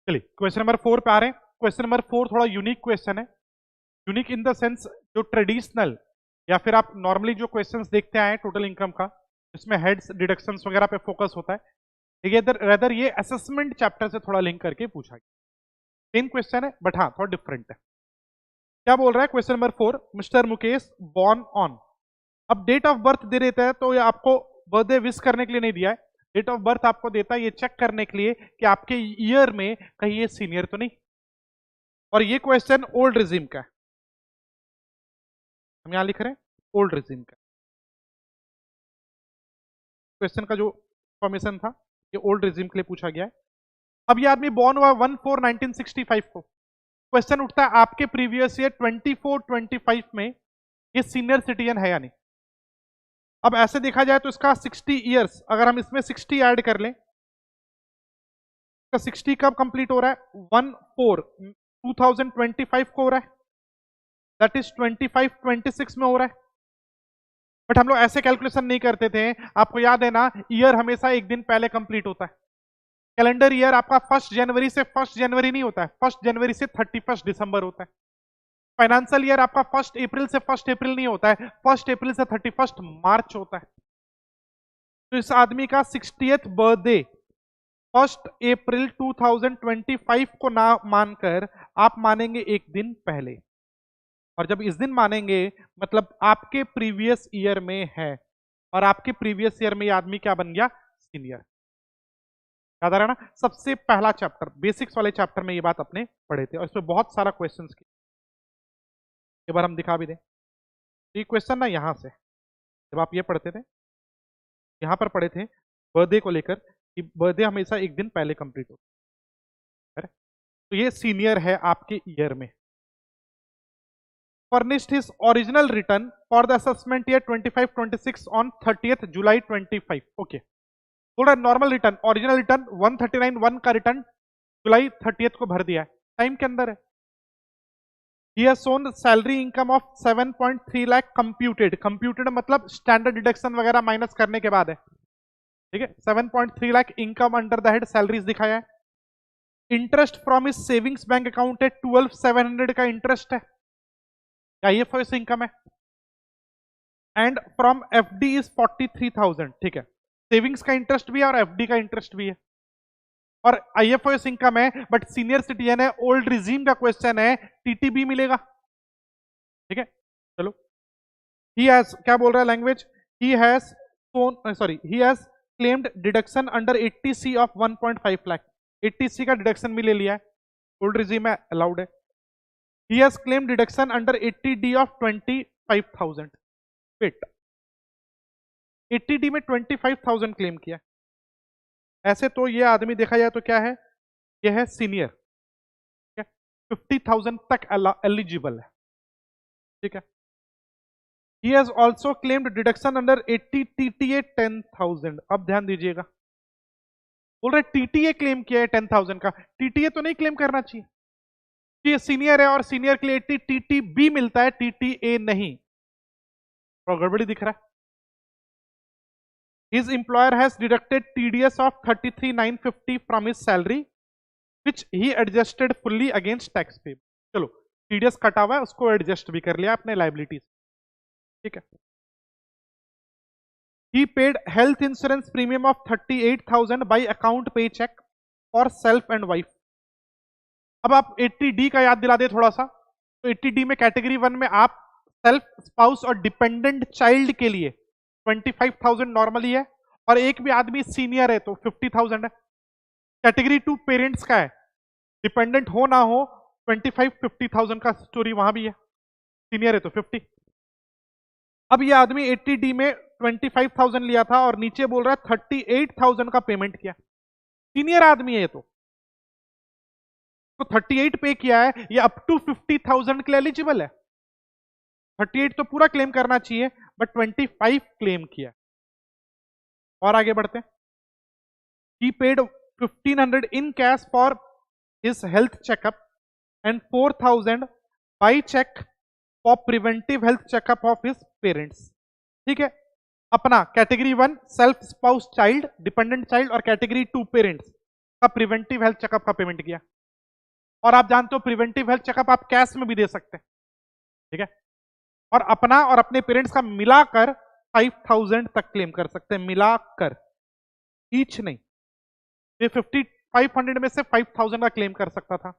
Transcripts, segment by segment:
चलिए question number 4 पे आ रहे हैं। क्वेश्चन नंबर 4 थोड़ा यूनिक क्वेश्चन है। यूनिक इन द सेंस जो ट्रेडिशनल या फिर आप नॉर्मली जो क्वेश्चंस देखते आए टोटल इनकम का, इसमें हेड्स डिडक्शंस वगैरह पे फोकस होता है, ये रेदर ये असेसमेंट चैप्टर से थोड़ा लिंक करके पूछा गया। सेम क्वेश्चन है बट हाँ थोड़ा डिफरेंट है। क्या बोल रहा है question number 4, mister Mukesh born on. अब डेट ऑफ बर्थ दे देता है तो ये आपको बर्थडे विश करने के लिए नहीं दिया है, डेट ऑफ बर्थ आपको देता है ये चेक करने के लिए कि आपके ईयर में कहीं ये सीनियर तो नहीं। और ये क्वेश्चन ओल्ड रिजिम का है, हम यहां लिख रहे हैं ओल्ड रिजिम का क्वेश्चन का जो फॉर्मेशन था ये ओल्ड रिजिम के लिए पूछा गया है। अब ये आदमी बॉर्न हुआ 1/4/1965 को। क्वेश्चन उठता है आपके प्रीवियस ईयर 24-25 में ये सीनियर सिटीजन है या नहीं। अब ऐसे देखा जाए तो इसका 60 इयर्स, अगर हम इसमें 60 ऐड कर लें तो 60 कब कंप्लीट हो रहा है, 1/4/2025 को हो रहा है, दैट इज 25-26 में हो रहा है। बट हम लोग ऐसे कैलकुलेशन नहीं करते थे, आपको याद है ना, ईयर हमेशा एक दिन पहले कंप्लीट होता है। कैलेंडर ईयर आपका 1 जनवरी से 1 जनवरी नहीं होता है, 1 जनवरी से 31 दिसंबर होता है। फाइनेंशियल ईयर आपका 1 अप्रैल से 1 अप्रैल नहीं होता है, 1 अप्रैल से 31 मार्च होता है। तो इस आदमी का 60th बर्थडे 1 अप्रैल 2025 को ना मानकर आप मानेंगे एक दिन पहले, और जब इस दिन मानेंगे मतलब आपके प्रीवियस ईयर में है, और आपके प्रीवियस ईयर में ये आदमी क्या बन गया, सीनियर। याद आ रहा है ना, सबसे पहला चैप्टर बेसिक्स वाले चैप्टर में ये बात अपने पढ़े थे और इसमें बहुत सारा क्वेश्चंस किए। एक बार हम दिखा भी दें, ये क्वेश्चन ना यहां से जब आप ये पढ़ते थे, यहां पर पढ़े थे बर्थडे को लेकर कि बर्थडे हमेशा एक दिन पहले कंप्लीट होता है, तो ये सीनियर है आपके ईयर में। furnished his original return for the assessment year 25-26 on 30th July 25। Okay, थोड़ा नॉर्मल रिटर्न, ओरिजिनल रिटर्न 139(1) का रिटर्न जुलाई 30th को भर दिया है, टाइम के अंदर है। He has shown salary income of 7.3 lakh computed, computed मतलब स्टैंडर्ड डिडक्शन वगैरह माइनस करने के बाद है, ठीक है। 7.3 lakh income under the head salaries दिखाया है। इंटरेस्ट फ्रॉम इस सेविंग्स बैंक अकाउंट है 12,700 का इंटरेस्ट है, आईएफओएस इनकम है। एंड फ्रॉम एफडी इज 43,000, ठीक है, सेविंग्स का इंटरेस्ट भी है और एफडी का इंटरेस्ट भी है, और आईएफओएस इनकम है बट सीनियर सिटीजन है, ओल्ड रिजीम का क्वेश्चन है, टीटीबी मिलेगा, ठीक है। चलो, ही हैज क्या बोल रहा है language, he has he has claimed deduction under 80C of 1.5 lakh, 80C का डिडक्शन भी ले लिया है, ओल्ड रिजीम है, अलाउड है। He has claimed deduction under 80D of 25,000। Wait, 80D में 25,000 क्लेम किया, ऐसे तो ये आदमी देखा जाए तो क्या है, ये है सीनियर, 50,000 तक एलिजिबल है, ठीक है। He has also claimed deduction under 80 TTA 10,000। अब ध्यान दीजिएगा, बोल रहे TTA क्लेम किया है 10,000 का, TTA तो नहीं क्लेम करना चाहिए, ये सीनियर है और सीनियर के लिए 80 TTB मिलता है, TTA नहीं, और गड़बड़ी दिख रहा है। His employer has deducted TDS of 33,950 from his salary, which he adjusted fully against tax payable। चलो, TDS कटा हुआ है, उसको एडजस्ट भी कर लिया अपने लाइबिलिटीज, ठीक है। He paid health insurance premium of 38,000 by account paycheck for self and wife। अब आप 80D का याद दिला दे थोड़ा सा, तो 80D में कैटेगरी 1 में आप सेल्फ, स्पाउस और डिपेंडेंट चाइल्ड के लिए 25,000 नॉर्मली है, और एक भी आदमी सीनियर है तो 50,000 है। कैटेगरी 2 पेरेंट्स का है, डिपेंडेंट हो ना हो 25-50,000 का स्टोरी वहां भी है, सीनियर है तो 50। अब ये आदमी 80D में 25,000 लिया था और नीचे बोल रहा है 38,000 का पेमेंट किया, सीनियर आदमी है ये तो 38 पे किया है, ये अप टू 50,000 के लिए एलिजिबल है। 38 तो पूरा क्लेम करना चाहिए बट 25 क्लेम किया। और आगे बढ़ते हैं, he paid 1,500 in cash for his health checkup and 4,000 by check for preventive health checkup of his parents, ठीक है। अपना category 1 self, spouse, child, dependent child, और कैटेगरी 2 पेरेंट्स, का प्रिवेंटिव हेल्थ चेकअप का पेमेंट किया। और आप जानते हो प्रिवेंटिव हेल्थ चेकअप आप कैश में भी दे सकते हैं, ठीक है। और अपना और अपने पेरेंट्स का मिलाकर 5,000 तक क्लेम कर सकते हैं, मिलाकर, ईच नहीं। ये 500 में से 5,000 का क्लेम कर सकता था,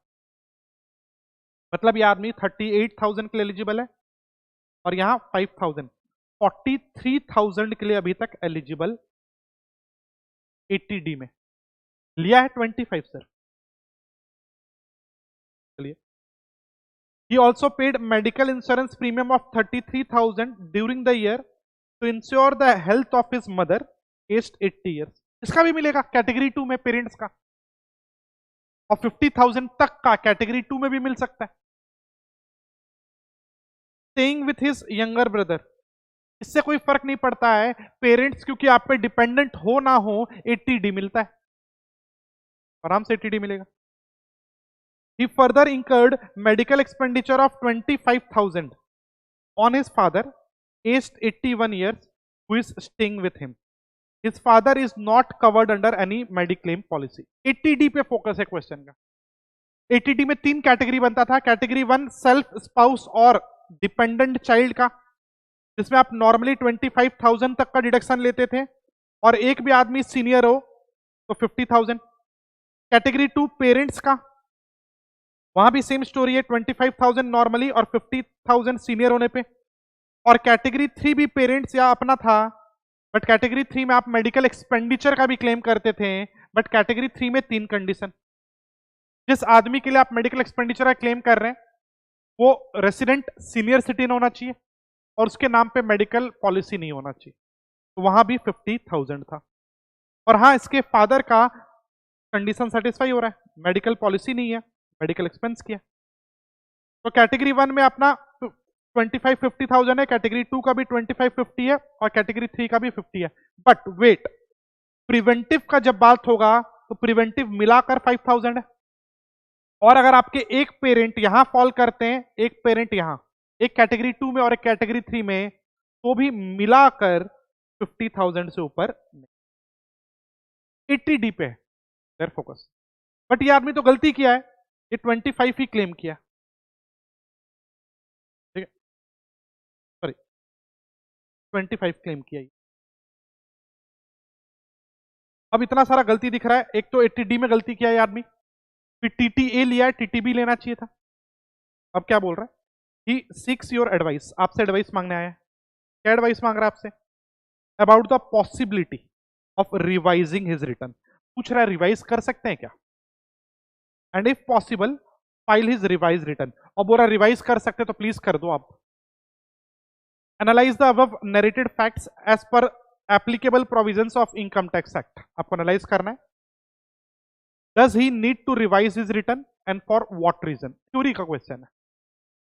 मतलब ये आदमी 38,000 के लिए एलिजिबल है और यहां 5,000, 43,000 के लिए अभी तक एलिजिबल 80D में। लिया है 25 सर। चलिए, he also paid medical insurance premium of 33,000 during the year to ensure the health of his mother aged 80 years। इसका भी मिलेगा कैटेगरी 2 में पेरेंट्स का, और 50,000 तक का कैटेगरी 2 में भी मिल सकता है। Staying with his younger brother, इससे कोई फर्क नहीं पड़ता है, पेरेंट्स क्योंकि आप पे डिपेंडेंट हो ना हो 80D मिलता है, आराम से 80D मिलेगा। He further incurred medical expenditure of 25,000 on his father, aged 81 years, who is staying with him. His father is not covered under any Mediclaim policy। 80D पे फोकस है क्वेश्चन का। 80D में 3 category बनता था। Category 1 self spouse और dependent child का, जिसमें आप नॉर्मली 25,000 तक का डिडक्शन लेते थे, और एक भी आदमी सीनियर हो तो 50,000। कैटेगरी 2 पेरेंट्स का, वहां भी सेम स्टोरी है, 25,000 नॉर्मली और 50,000 सीनियर होने पे। और कैटेगरी 3 भी पेरेंट्स या अपना था, बट कैटेगरी 3 में आप मेडिकल एक्सपेंडिचर का भी क्लेम करते थे, बट कैटेगरी 3 में 3 कंडीशन। जिस आदमी के लिए आप मेडिकल एक्सपेंडिचर का क्लेम कर रहे हैं वो रेसिडेंट सीनियर सिटीजन होना चाहिए और उसके नाम पे मेडिकल पॉलिसी नहीं होना चाहिए, तो वहां भी 50,000 था। और हाँ, इसके फादर का कंडीशन सेटिस्फाई हो रहा है, मेडिकल पॉलिसी नहीं है, मेडिकल एक्सपेंस किया। तो कैटेगरी 1 में अपना 25,50,000 है, कैटेगरी 2 का भी 25,50 है और कैटेगरी 3 का भी 50 है। बट वेट, प्रिवेंटिव का जब बात होगा तो प्रिवेंटिव मिलाकर 5,000 है, और अगर आपके एक पेरेंट यहां फॉल करते हैं, एक पेरेंट यहां, एक कैटेगरी 2 में और एक कैटेगरी 3 में, तो भी मिलाकर 50,000 से ऊपर 80D पे है देयर फोकस। बट ये आदमी तो गलती किया है, ये 25 ही क्लेम किया, ठीक है, सॉरी 25 क्लेम किया। अब इतना सारा गलती दिख रहा है, एक तो 80D में गलती किया है आदमी, फिर TTA लिया है, TTB लेना चाहिए था। अब क्या बोल रहा है, ही सीक्स योर एडवाइस, आपसे एडवाइस मांगने आया है। क्या एडवाइस मांग रहा है आपसे? About the possibility of revising his return, पूछ रहा है रिवाइज कर सकते हैं क्या, and if possible file his revise return, और बोला रिवाइज कर सकते तो प्लीज कर दो आप। Analyse the above narrated facts as per applicable provisions of income tax act, आपको एनालाइज करना है। Does he need to revise his return and for what reason, theory का क्वेश्चन है,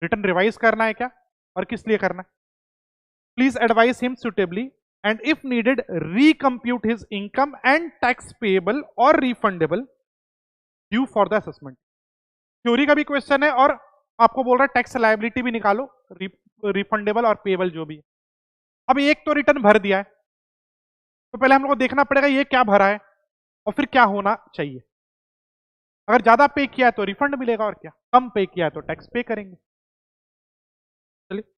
रिटर्न रिवाइज करना है क्या और किस लिए करना है। Please advise him suitably and if needed recompute his income and tax payable or refundable due for the assessment। Theory का भी क्वेश्चन है और आपको बोल रहा है टैक्स लायबिलिटी भी निकालो, रिफंडेबल और पेबल जो भी है। अब एक तो रिटर्न भर दिया है, तो पहले हम लोग को देखना पड़ेगा ये क्या भरा है और फिर क्या होना चाहिए। अगर ज्यादा पे किया है तो रिफंड मिलेगा, और क्या कम पे किया है तो टैक्स पे करेंगे। चलिए,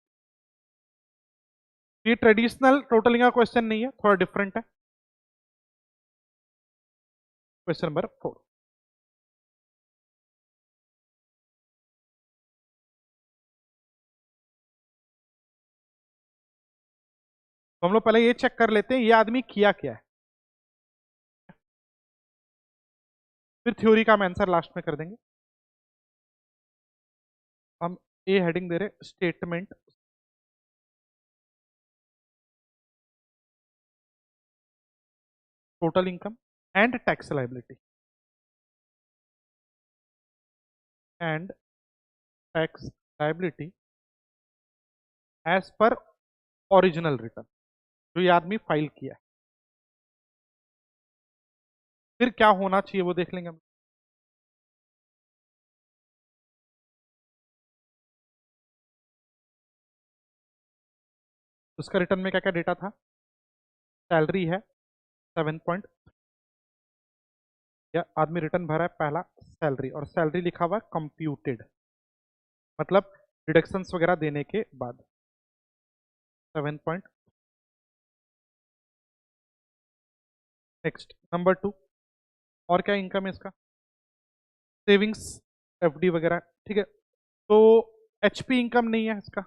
ये ट्रेडिशनल टोटलिंग का क्वेश्चन नहीं है, थोड़ा डिफरेंट है। क्वेश्चन नंबर 4, तो हम लोग पहले ये चेक कर लेते हैं ये आदमी किया क्या है, फिर थ्योरी का हम आंसर लास्ट में कर देंगे। हम ए हेडिंग दे रहे statement total income and tax liability, and tax liability as per original return जो ये आदमी फाइल किया है। फिर क्या होना चाहिए वो देख लेंगे हम। उसका रिटर्न में क्या क्या डेटा था, सैलरी है 7 या आदमी रिटर्न भरा है पहला सैलरी, और सैलरी लिखा हुआ है कंप्यूटेड, मतलब डिडक्शंस वगैरह देने के बाद 7 पॉइंट। नेक्स्ट नंबर 2, और क्या इनकम है इसका, सेविंग्स, एफडी वगैरह, ठीक है। तो एचपी इनकम नहीं है इसका,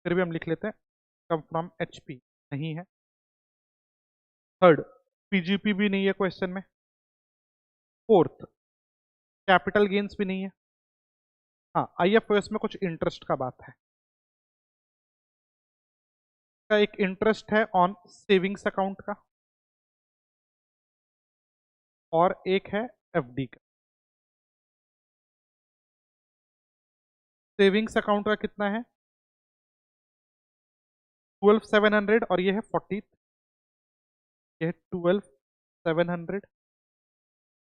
फिर भी हम लिख लेते हैं कम फ्रॉम एचपी, नहीं है। थर्ड, पीजीपी भी नहीं है क्वेश्चन में। फोर्थ, कैपिटल गेन्स भी नहीं है। हाँ, आईएफओएस में कुछ इंटरेस्ट का बात है, का एक इंटरेस्ट है ऑन सेविंग्स अकाउंट का, और एक है एफडी का। सेविंग्स अकाउंट का कितना है, 12,700, और ये है 40, ये है 12,700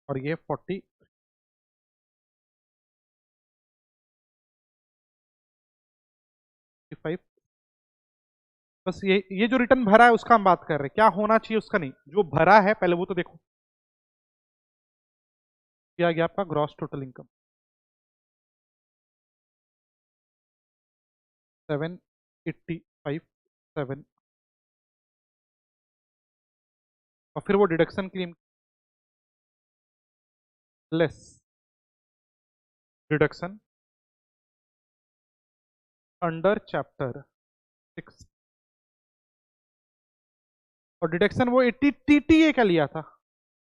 और ये 40, 5। बस ये जो रिटर्न भरा है उसका हम बात कर रहे हैं, क्या होना चाहिए उसका नहीं, जो भरा है पहले वो तो देखो। क्या गया आपका ग्रॉस टोटल इनकम 785, 7, और फिर वो deduction claim less deduction under chapter 6, और डिडक्शन वो 80 टीटीए का लिया था,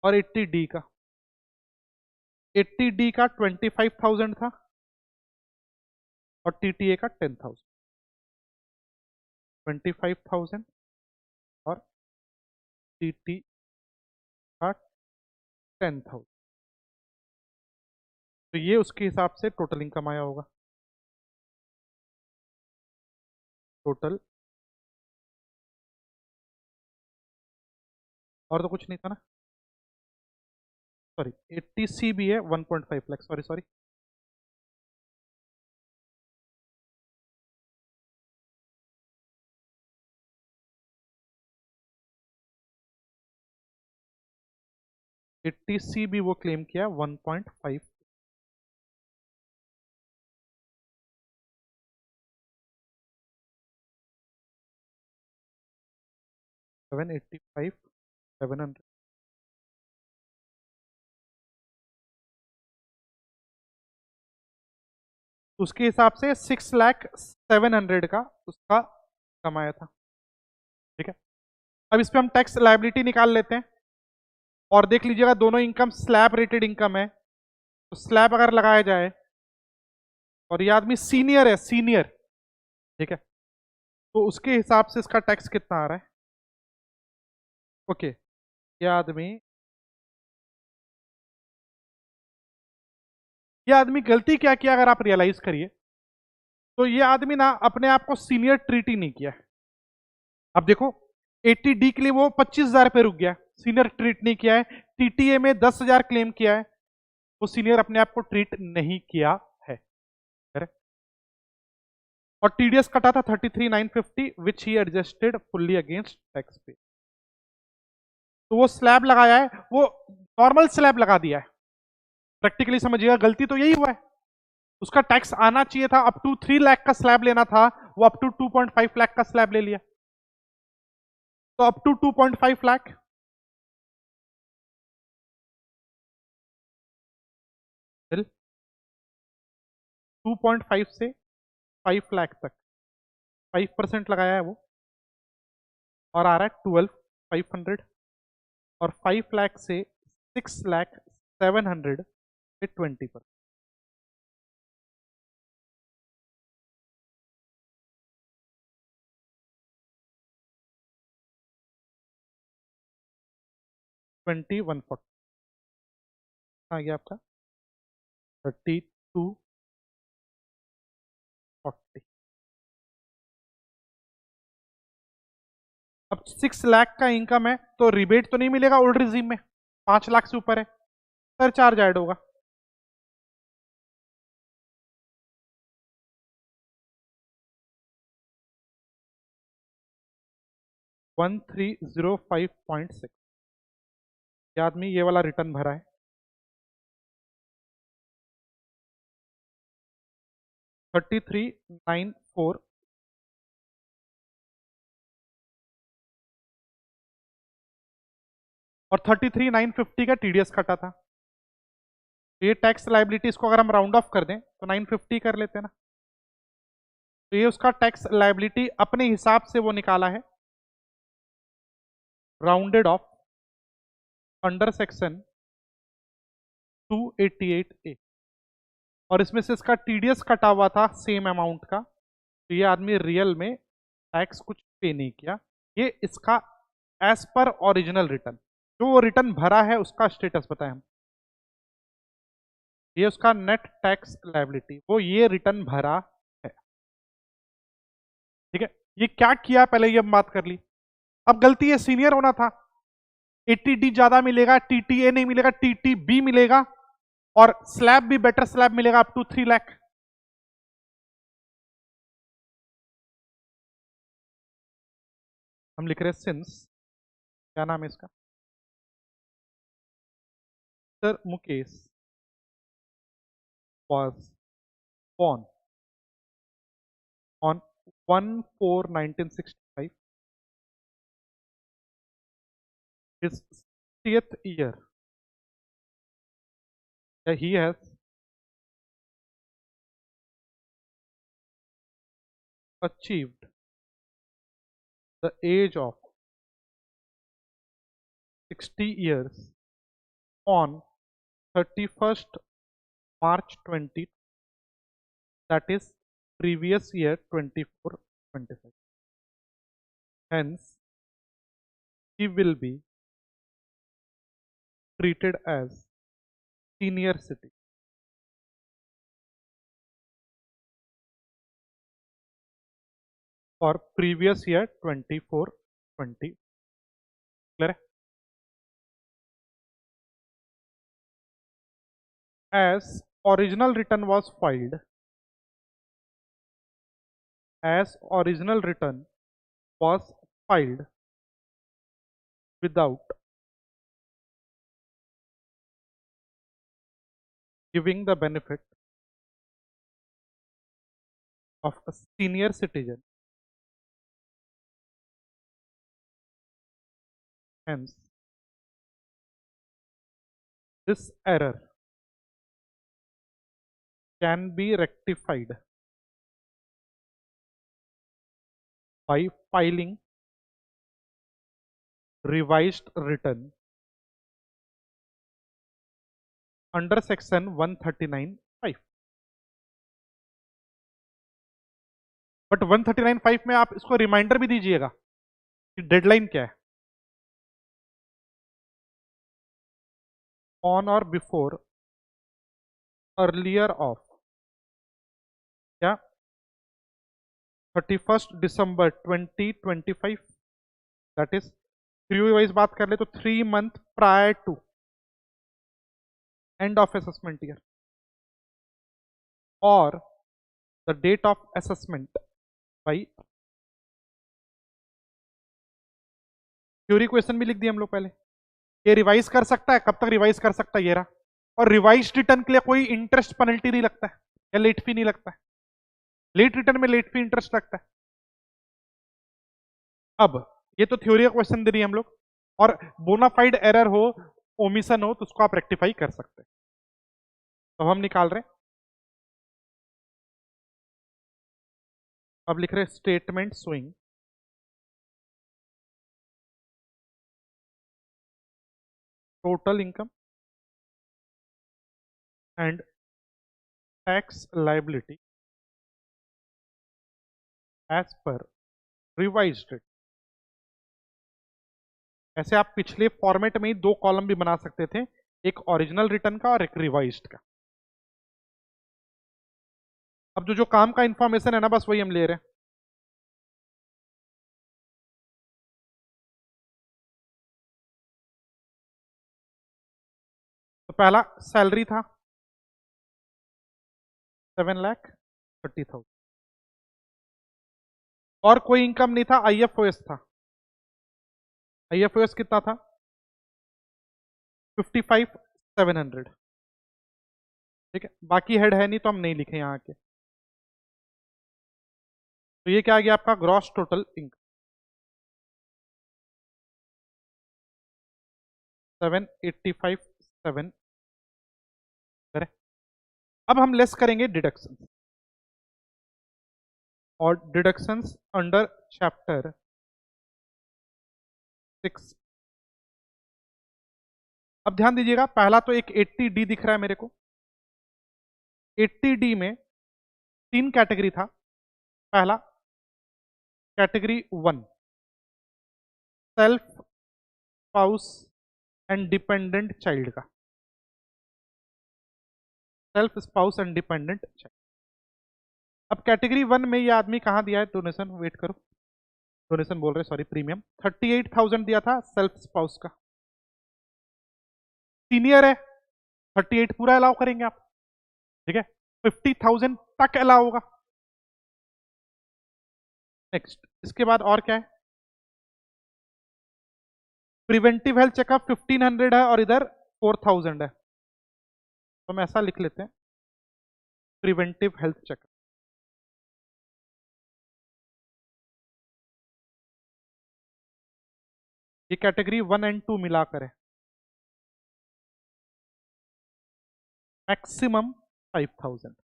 और 80 डी का, 80 डी का 25,000 था, और टीटीए का 10,000, 25,000 और टीटी का 10,000। तो ये उसके हिसाब से टोटल इनकम आया होगा, टोटल, और तो कुछ नहीं था ना, सॉरी 80 सी भी है 1.5 lakh, sorry sorry, eighty C भी वो क्लेम किया 1.5, 785, 700, उसके हिसाब से 6,07,000 का उसका कमाया था, ठीक है। अब इस पे हम टैक्स लायबिलिटी निकाल लेते हैं, और देख लीजिएगा दोनों इनकम स्लैब रेटेड इनकम है, तो स्लैब अगर लगाया जाए, और ये आदमी सीनियर है, सीनियर, ठीक है, तो उसके हिसाब से इसका टैक्स कितना आ रहा है। ओके, ये आदमी गलती क्या किया अगर आप रियलाइज करिए, तो ये आदमी ना अपने आप को सीनियर ट्रीट ही नहीं किया। अब देखो 80 डी के लिए वो 25,000 पे रुक गया, सीनियर ट्रीट नहीं किया है। टीटीए में 10,000 क्लेम किया है, वो सीनियर अपने आप को ट्रीट नहीं किया है। और टीडीएस कटा था 33,950 विच ही एडजस्टेड फुल्ली अगेंस्ट टैक्स पे। तो वो स्लैब लगाया है, वो नॉर्मल स्लैब लगा दिया है। प्रैक्टिकली समझिएगा गलती तो यही हुआ है, उसका टैक्स आना चाहिए था अप टू 3 लाख का स्लैब लेना था, वो अप टू 2.5 लाख का स्लैब ले लिया, तो अप टू 2.5 लाख, फिर 2.5 से 5 लाख तक 5% लगाया है वो, और आ रहा है 12,500, और 5 लाख से 6,07,000 पे 20%, 2140 आ गया आपका 3240। अब 6 लाख का इनकम है तो रिबेट तो नहीं मिलेगा ओल्ड रिजीम में, 5 लाख से ऊपर है, सर चार्ज ऐड होगा। 1305.6, ये आदमी ये वाला रिटर्न भरा है, 3394 और 33950 का टीडीएस कटा था। ये टैक्स लाइबिलिटीज को अगर हम राउंड ऑफ कर दें तो 950 कर लेते हैं ना। तो ये उसका टैक्स लाइबिलिटी अपने हिसाब से वो निकाला है, rounded off under section 288A, और इसमें से इसका टीडीएस कटा हुआ था सेम अमाउंट का। तो ये आदमी रियल में टैक्स कुछ पे नहीं किया। ये इसका एज पर ओरिजिनल रिटर्न, जो वो रिटर्न भरा है उसका स्टेटस बताएं हम। ये उसका नेट टैक्स लायबिलिटी, वो ये रिटर्न भरा है। ठीक है, ये क्या किया पहले ये हम बात कर ली। अब गलती है सीनियर होना था, 80D ज्यादा मिलेगा, TTA नहीं मिलेगा, TTB मिलेगा, और स्लैब भी बेटर स्लैब मिलेगा अप टू 3 लाख। हम लिख रहे हैं सिंस, क्या नाम है इसका, sir Mukesh was born on 1/4/1965, his 60th year, he has achieved the age of 60 years on 31st March 20, that is previous year 24/25. Hence, he will be treated as senior citizen for previous year 24/20. Clear है? As original return was filed, as original return was filed without giving the benefit of a senior citizen, hence this error can be rectified by filing revised return under section 139(5). But 139(5) में आप इसको reminder भी दीजिएगा कि deadline क्या है। On और before earlier of क्या 31st December 2025, that is 3 wise बात कर ले तो 3 month prior to end of assessment year, और द डेट ऑफ असेसमेंट भाई थ्योरी क्वेश्चन भी लिख दिया हम लोग पहले। ये रिवाइज कर सकता है, कब तक रिवाइज कर सकता है ये रहा, और रिवाइज रिटर्न के लिए कोई इंटरेस्ट पेनल्टी नहीं लगता है या लेट फी नहीं लगता है। लेट रिटर्न में लेट फी इंटरेस्ट लगता है। अब ये तो थ्योरी का क्वेश्चन दे रही है हम लोग, और बोनाफाइड एरर हो, ओमिशन हो, तो उसको आप रेक्टिफाई कर सकते हैं। तो हम निकाल रहे हैं, अब लिख रहे हैं statement showing total income and tax liability as per revised rate. ऐसे आप पिछले फॉर्मेट में ही 2 कॉलम भी बना सकते थे, एक ओरिजिनल रिटर्न का और एक रिवाइज्ड का। अब जो जो काम का इंफॉर्मेशन है ना, बस वही हम ले रहे हैं। तो पहला सैलरी था 7,30,000, और कोई इनकम नहीं था, आईएफओएस था। आईएफओएस कितना था 55,700। ठीक है, बाकी हेड है नहीं तो हम नहीं लिखे यहाँ के। तो ये क्या आ गया आपका ग्रॉस टोटल इनकम 785,700। अब हम लेस करेंगे डिडक्शन, और डिडक्शंस अंडर चैप्टर 6। अब ध्यान दीजिएगा, पहला तो एक 80D दिख रहा है मेरे को। 80D में 3 कैटेगरी था। पहला category 1 self spouse and dependent child का, self spouse and dependent child. अब कैटेगरी 1 में ये आदमी कहां दिया है डोनेशन, वेट करो, डोनेशन बोल रहे सॉरी, प्रीमियम 38,000 दिया था सेल्फ स्पाउस का। सीनियर है 38 पूरा अलाउ करेंगे आप, ठीक है, 50,000 तक अलाउ होगा। नेक्स्ट इसके बाद और क्या है, प्रिवेंटिव हेल्थ चेकअप 1500 है और इधर 4000 है, तो हम ऐसा लिख लेते हैं प्रिवेंटिव हेल्थ चेकअप। ये कैटेगरी 1 एंड 2 मिलाकर है, मैक्सिमम 5000,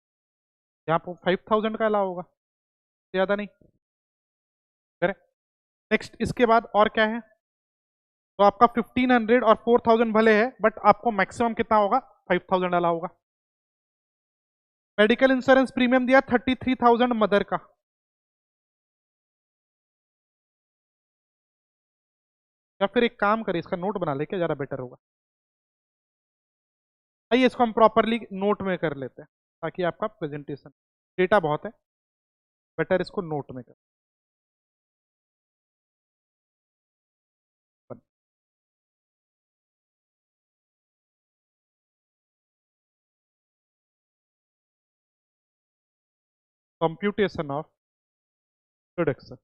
यहाँ पर 5000 का अलाउ होगा, ज्यादा नहीं। करेक्ट। नेक्स्ट इसके बाद और क्या है, तो आपका 1500 और 4000 भले है, बट आपको मैक्सिमम कितना होगा 5000 अलाउ होगा। मेडिकल इंश्योरेंस प्रीमियम दिया 33,000 मदर का, या फिर एक काम करें इसका नोट बना ले, क्या ज्यादा बेटर होगा। आइए इसको हम प्रॉपरली नोट में कर लेते हैं ताकि आपका प्रेजेंटेशन, डेटा बहुत है, बेटर इसको नोट में कर। Computation of deduction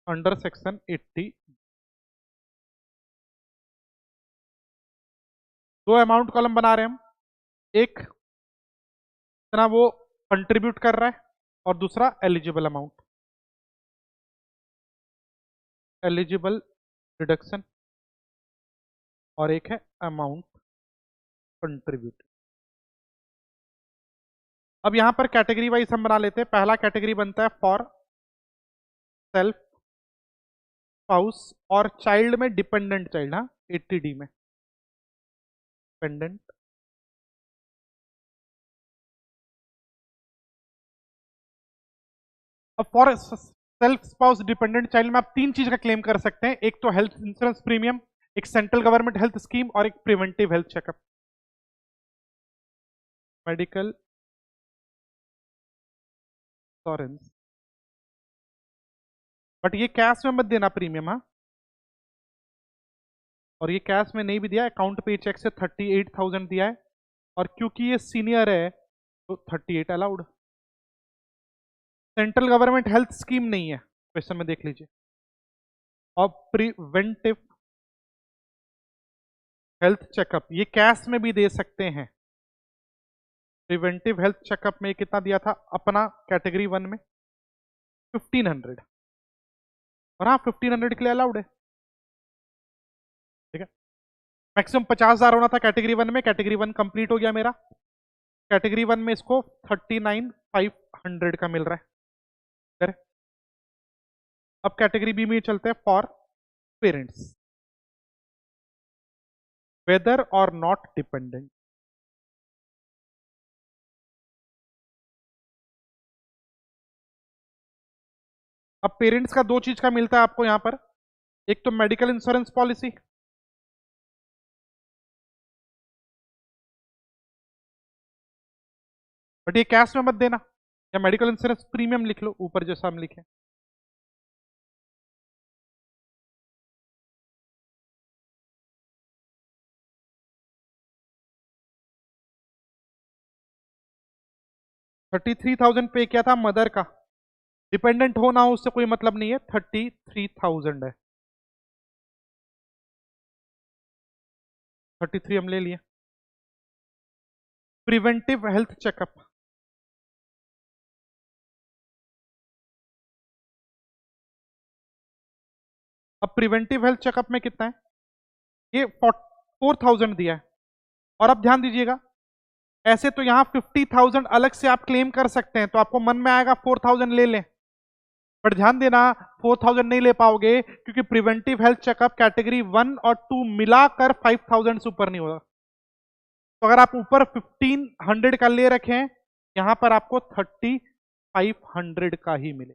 under section 80। दो अमाउंट कॉलम बना रहे हैं हम, एक इतना वो कंट्रीब्यूट कर रहा है और दूसरा एलिजिबल अमाउंट, एलिजिबल डिडक्शन, और एक है अमाउंट कंट्रीब्यूट। अब यहां पर कैटेगरी वाइज हम बना लेते हैं। पहला कैटेगरी बनता है फॉर सेल्फ स्पाउस और चाइल्ड में डिपेंडेंट चाइल्ड, हाँ 80D में डिपेंडेंट। अब for self spouse dependent child में आप 3 चीज का क्लेम कर सकते हैं, एक तो हेल्थ इंश्योरेंस प्रीमियम, एक सेंट्रल गवर्नमेंट हेल्थ स्कीम, और एक preventive health checkup, medical insurance. But ये कैश में मत देना प्रीमियम, हाँ, और ये कैश में नहीं भी दिया, अकाउंट पे चेक से 38,000 दिया है, और क्योंकि ये सीनियर है तो 38 allowed. Central government health scheme नहीं है क्वेश्चन में, देख लीजिए। और प्रिवेंटिव हेल्थ चेकअप ये कैश में भी दे सकते हैं। प्रिवेंटिव हेल्थ चेकअप में कितना दिया था अपना कैटेगरी 1 में 1500, और हाँ 1500 के लिए अलाउड है, ठीक है। मैक्सिमम 50,000 होना था कैटेगरी 1 में, कैटेगरी 1 कंप्लीट हो गया मेरा। कैटेगरी 1 में इसको 39,500 का मिल रहा है, करेक्ट। अब कैटेगरी बी में चलते हैं फॉर पेरेंट्स, वेदर और नॉट डिपेंडेंट। अब पेरेंट्स का 2 चीज का मिलता है आपको यहां पर, एक तो मेडिकल इंश्योरेंस पॉलिसी, बट ये कैश में मत देना, या मेडिकल इंश्योरेंस प्रीमियम लिख लो ऊपर जैसा हम लिखे। $33,000 पे किया था मदर का, डिपेंडेंट हो ना हो उससे कोई मतलब नहीं है, 33,000 है। 33 हम ले लिए। प्रिवेंटिव हेल्थ चेकअप, अब प्रिवेंटिव हेल्थ चेकअप में कितना है, ये 4000 दिया है। और अब ध्यान दीजिएगा, ऐसे तो यहां 50,000 अलग से आप क्लेम कर सकते हैं, तो आपको मन में आएगा 4000 ले लें, बट ध्यान देना 4000 नहीं ले पाओगे, क्योंकि प्रिवेंटिव हेल्थ चेकअप कैटेगरी 1 और 2 मिलाकर 5000 से ऊपर नहीं होगा। तो अगर आप ऊपर 1500 का ले रखें, यहां पर आपको 3500 का ही मिले,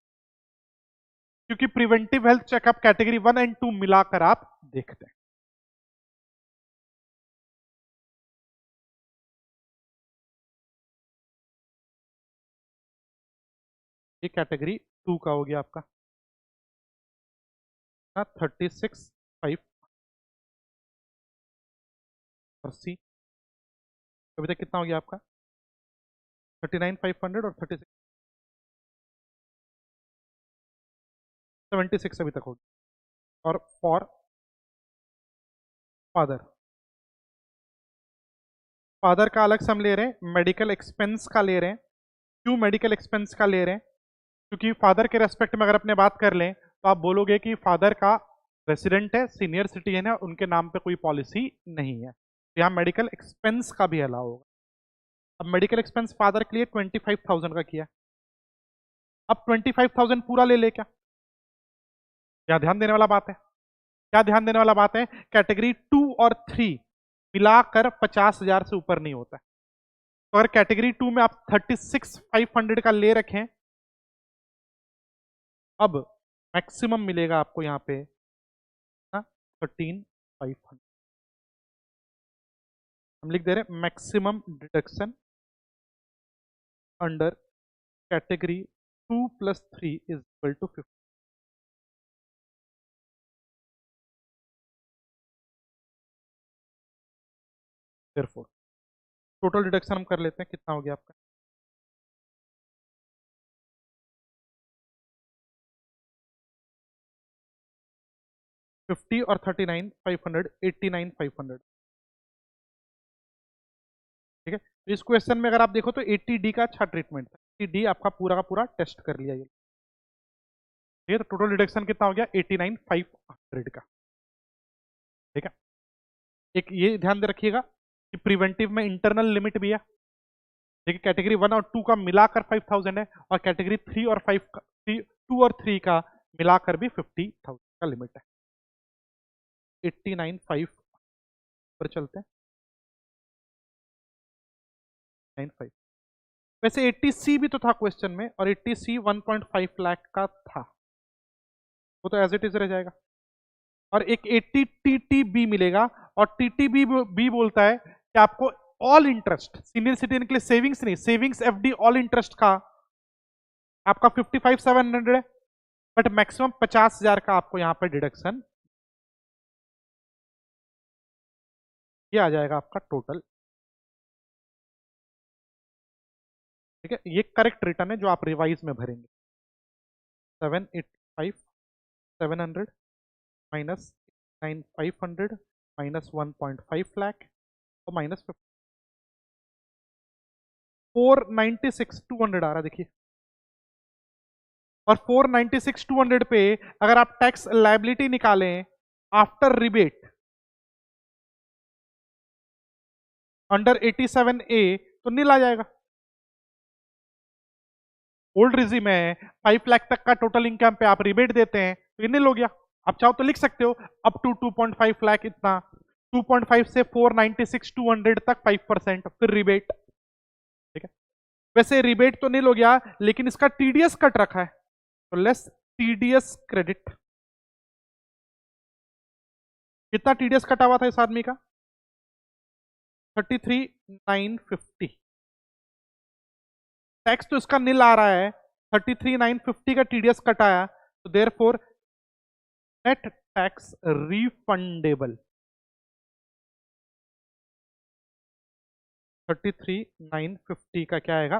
क्योंकि preventive health checkup category 1 and 2 मिलाकर आप देखते हैं। ये कैटेगरी 2 का हो गया आपका 36,500 और सी, अभी तक कितना हो गया आपका 39,500 और 76 अभी तक हो गया। और फॉर फादर, फादर का अलग से हम ले रहे हैं, मेडिकल एक्सपेंस का ले रहे हैं। क्यों मेडिकल एक्सपेंस का ले रहे हैं, क्योंकि फादर के रेस्पेक्ट में अगर अपने बात कर लें तो आप बोलोगे कि फादर का रेसिडेंट है, सीनियर सिटीजन है, उनके नाम पे कोई पॉलिसी नहीं है, तो यहाँ मेडिकल एक्सपेंस का भी अलाउ होगा। अब मेडिकल एक्सपेंस फादर के लिए 25,000 का किया, अब 25,000 पूरा ले ले क्या, क्या ध्यान देने वाला बात है, क्या ध्यान देने वाला बात है, कैटेगरी 2 और 3 मिलाकर 50,000 से ऊपर नहीं होता है। तो अगर कैटेगरी 2 में आप 36,500 का ले रखें, अब मैक्सिमम मिलेगा आपको यहां पे 13,500, हम लिख दे रहे हैं maximum deduction under category 2 + 3 is equal to 50। Therefore, total deduction हम कर लेते हैं, कितना हो गया आपका 50 और 39,500 89,500। ठीक है, तो इस क्वेश्चन में अगर आप देखो तो 80D का अच्छा ट्रीटमेंट था, 80D आपका पूरा का पूरा टेस्ट कर लिया ये। ठीक है, तो टोटल डिडक्शन कितना हो गया 89,500 का। ठीक है, एक ये ध्यान दे रखिएगा कि प्रिवेंटिव में इंटरनल लिमिट भी है। देखिए कैटेगरी 1 और 2 का मिलाकर 5,000 है, और कैटेगरी 3 और 5 का 2 और 3 का मिलाकर भी 50,000 का लिमिट है। 89,500 पर चलते हैं, 95। वैसे 80C भी तो था क्वेश्चन में, और 80C 1.5 लाख का था, वो तो एज इट इज रह जाएगा। और एक 80TTB मिलेगा, और TTB भी बोलता है कि आपको ऑल इंटरेस्ट, सीनियर सिटीजन के लिए सेविंग्स नहीं, सेविंग्स FD ऑल इंटरेस्ट का आपका 55,700 है, बट मैक्सिमम 50,000 का आपको यहां पर डिडक्शन, ये आ जाएगा आपका टोटल। ठीक है, ये करेक्ट रिटर्न है जो आप रिवाइज में भरेंगे। 785,700 माइनस 9,500 माइनस 1.5 लाख और माइनस 496,200 आ रहा है देखिए। और 496,200 पे अगर आप टैक्स लायबिलिटी निकालें आफ्टर रिबेट अंडर 87A तो नील आ जाएगा। ओल्ड रिजिम में 5 लाख तक का टोटल इनकम पे आप रिबेट देते हैं तो ये नील हो गया। आप चाहो तो लिख सकते हो अप टू 2.5 लाख इतना, 2.5 से 496,200 तक 5% फिर रिबेट। ठीक है, वैसे रिबेट तो नील हो गया, लेकिन इसका टीडीएस कट रखा है, तो लेस टीडीएस क्रेडिट। कितना टीडीएस कटा हुआ था इस आदमी का 33,950। टैक्स तो इसका नील आ रहा है, 33,950 का टीडीएस कटाया, तो देयरफॉर नेट टैक्स रिफंडेबल 33,950 का क्या आएगा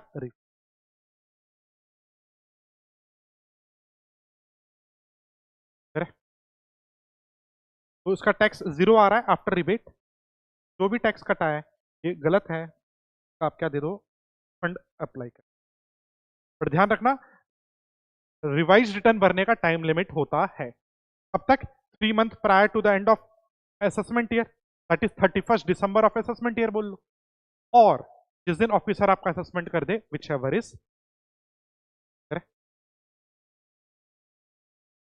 तो उसका टैक्स 0 आ रहा है आफ्टर रिबेट। जो भी टैक्स कटा है ये गलत है, तो आप क्या दे दो, फंड अप्लाई कर। पर ध्यान रखना रिवाइज रिटर्न भरने का टाइम लिमिट होता है अब तक 3 month prior to the end of assessment year, that is 31 December of assessment year बोल लो, और जिस दिन ऑफिसर आपका असेसमेंट कर दे, विच एवर इज